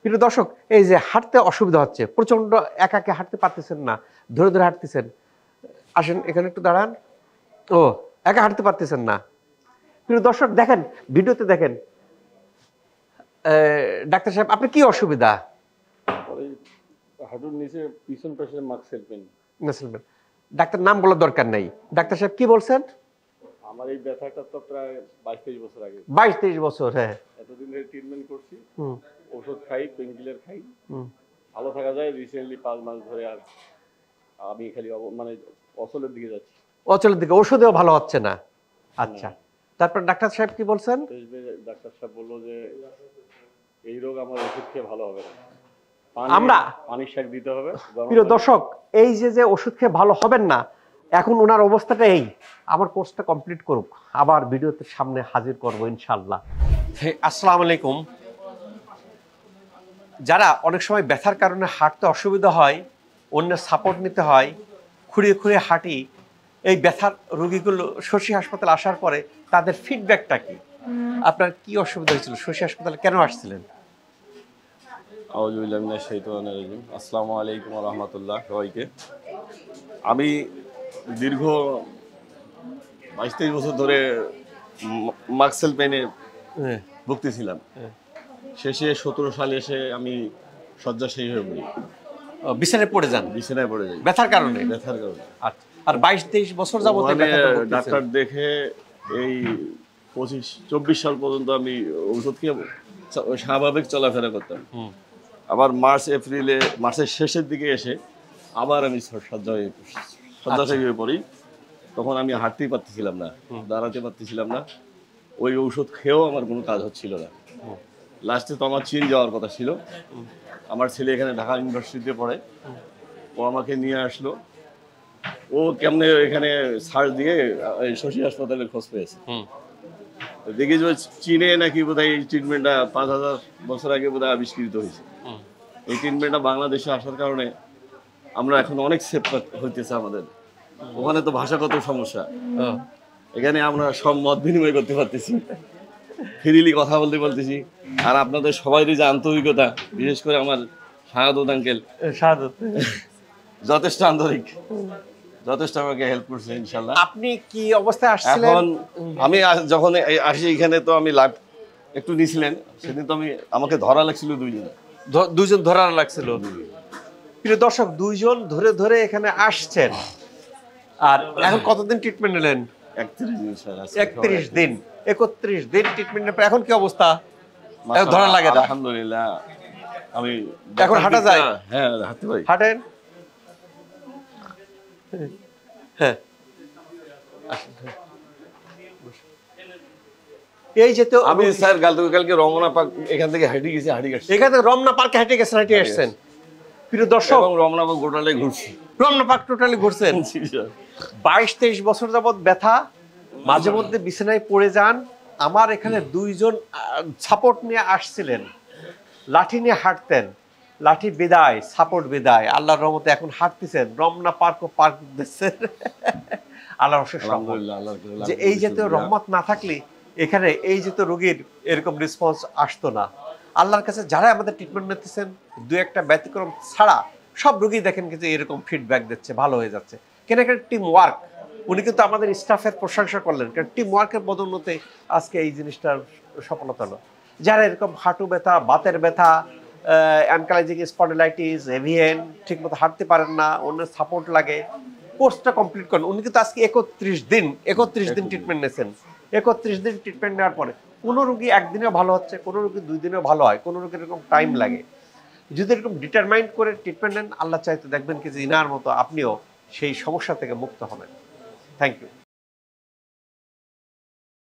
প্রিয় দর্শক, এই যে হাঁটতে অসুবিধা হচ্ছে, প্রচন্ড একাকে হাঁটতে পারতেছেন না, ধরে ধরে হাঁটতেছেন, আসেন এখানে একটু দাঁড়ান। ও, একা হাঁটতে পারতেছেন না। প্রিয় দর্শক দেখেন, ভিডিওতে দেখেন, ডাক্তার সাহেব আপনার কি অসুবিধা? হাঁটুর নিচে পিছন পাশে মাসেল পেন। ডাক্তার নাম বলার দরকার নাই। ডাক্তার সাহেব কি বলছেন? আমার এই ব্যথাটা তো প্রায় 22-23 বছর আগে। 22-23 বছর, হ্যাঁ। এতদিন ধরে ট্রিটমেন্ট করছি, ওষুধ খাই, পেইনকিলার খাই, ভালো থাকা যায়। রিসেন্টলি 5 মাস ধরে আর আমি খালি মানে অচলের দিকে যাচ্ছি। অচলের দিকে, ওষুধেও ভালো হচ্ছে না। আচ্ছা, তারপর ডাক্তার সাহেব কি বলছেন? ডাক্তার সাহেব বললো যে এই রোগ আমার ওষুধ খেয়ে ভালো হবে না, আমরা পানি শাক দিতে হবে। প্রিয় দর্শক, এই যে ওষুধ খেয়ে ভালো হবেন না, এখন ওনার অবস্থাটা এই। আমার কোর্সটা কমপ্লিট করুক, আবার ভিডিওতে সামনে হাজির করব ইনশাআল্লাহ। আসসালামু আলাইকুম। যারা অনেক সময় ব্যথার কারণে হাঁটতে অসুবিধা হয়, অন্যের সাপোর্ট নিতে হয়, খুঁড়িয়ে খুঁড়িয়ে হাঁটি, এই ব্যথার রোগীগুলো শশী হাসপাতালে আসার পরে তাদের ফিডব্যাকটা কি? আপনার কি অসুবিধা হয়েছিল? শশী হাসপাতালে কেন আসছিলেন? আসসালামু আলাইকুম ওয়া রাহমাতুল্লাহ সবাইকে। আমি দীর্ঘ 22-23 বছর ধরে মাসেল পেনে ভুগতেছিলাম। শেষে 17 সালে এসে আমি শয্যাশায়ী হয়ে পড়ি। বিছানায় পড়ে যান? বিছানায় পড়ে যাই ব্যথার কারণে। ব্যথার কারণে। আর 22-23 বছর যাবত ডাক্তার দেখে এই 25-24 সাল পর্যন্ত আমি ওষুধ খেয়ে স্বাভাবিক চলাফেরা করতাম। আবার মার্চের শেষের দিকে এসে আবার আমি শয্যাশায়ী হয়ে পড়ি। তখন আমি হাঁটতেই পারতেছিলাম না, দাঁড়াতে পারতেছিলাম না। ওই ঔষধ খেয়েও আমার কোনো কাজ হচ্ছিল না। লাস্টে তো আমার চীন যাওয়ার কথা ছিল। আমার ছেলে এখানে ঢাকা ইউনিভার্সিটিতে পড়ে, ও আমাকে নিয়ে আসলো। ও কেমনে এখানে সার্চ দিয়ে শশী হাসপাতালের খোঁজ পেয়েছে। দেখি যে চীনে নাকি বোধহয় এই ট্রিটমেন্টটা 5000 বছর আগে বোধহয় আবিষ্কৃত হয়েছে। এই ট্রিটমেন্টটা বাংলাদেশে আসার কারণে আমরা এখন অনেক সেফ হইতেছে আমাদের। ওখানে তো ভাষাগত সমস্যা, এখানে আমরা সব মত বিনিময় করতে পারতেছি, ফ্রিলি কথা বলতে পারতেছি। আর আপনাদের সবারই যে আন্তরিকতা, বিশেষ করে আমার শাহাদত আঙ্কেল যথেষ্ট আন্তরিক, যথেষ্ট আমাকে হেল্প করছে ইনশাআল্লাহ। আপনি কি অবস্থায় আসছিলেন? এখন আমি যখন আসি এখানে, তো আমি লাইভ একটু নিছিলেন সেদিন, তো আমাকে ধরা লাগছিল দুইজন ধরা লাগছিল। প্রিয় দর্শক, দুইজন ধরে ধরে এখানে আসছেন। আর এখন কতদিন ট্রিটমেন্ট নিলেন? 31 দিন স্যার। 31 দিন, 31 দিন ট্রিটমেন্ট নেন। এখন কি অবস্থা? ধরা লাগে না? আলহামদুলিল্লাহ, আমি এখন হাঁটা যায়? হ্যাঁ, হাঁটতে পারি। হাঁটেন? হ্যাঁ। এই যে তো আমি স্যার কালকে রমনা পার্ক এখান থেকে হেঁটে গেছি, এখান থেকে রমনা পার্কে হেঁটে গেছেন, হেঁটে আসছেন। প্রিয় দর্শক, রমনা পার্ক টোটালি ঘুরছি। রমনা পার্ক টোটালি ঘুরছেন। 22-23 বছর যাবত ব্যথা, মাঝে মধ্যে বিছানায় পড়ে যান। আমার এখানে দুইজন সাপোর্ট নিয়ে আসছিলেন, লাঠি নিয়ে হাঁটতেন, লাঠি বিদায়, সাপোর্ট বিদায়। আল্লাহর রহমতে এখন হাঁটতেছেন, রমনা পার্ক দিচ্ছেন। আল্লাহর অশেষ রহমত। যে এই জাতীয় রহমত না থাকলে এখানে এই জাতীয় রোগীর এরকম রেসপন্স আসতো না। আল্লাহর কাছে যারা আমাদের ট্রিটমেন্ট নিতেছেন, দু একটা ব্যতিক্রম ছাড়া সব রোগী দেখেন কিন্তু এরকম ফিডব্যাক দিচ্ছে, ভালো হয়ে যাচ্ছে। কেন? এখানে টিম ওয়ার্ক। উনি কিন্তু আমাদের স্টাফের প্রশংসা করলেন, কারণ টিম ওয়ার্কের বদৌলতে আজকে এই জিনিসটার সফলতা হলো। যারা এরকম হাঁটু ব্যথা, বাতের ব্যথা, অ্যানকাইলোজিং স্পন্ডিলাইটিস, এভিএন, ঠিকমতো হাঁটতে পারেন না, অন্যের সাপোর্ট লাগে, কোর্সটা কমপ্লিট করেন। উনি কিন্তু আজকে 31 দিন ট্রিটমেন্ট নিয়েছেন। 31 দিন ট্রিটমেন্ট নেওয়ার পরে কোনো রোগী একদিনেও ভালো হচ্ছে, কোনো রোগী 2 দিনেও ভালো হয়, কোনো রোগীর এরকম টাইম লাগে। যদি এরকম ডিটারমাইন্ড করে ট্রিটমেন্ট নেন, আল্লাহ চাইতে দেখবেন কি যে ইনার মতো আপনিও সেই সমস্যা থেকে মুক্ত হবেন। Thank you.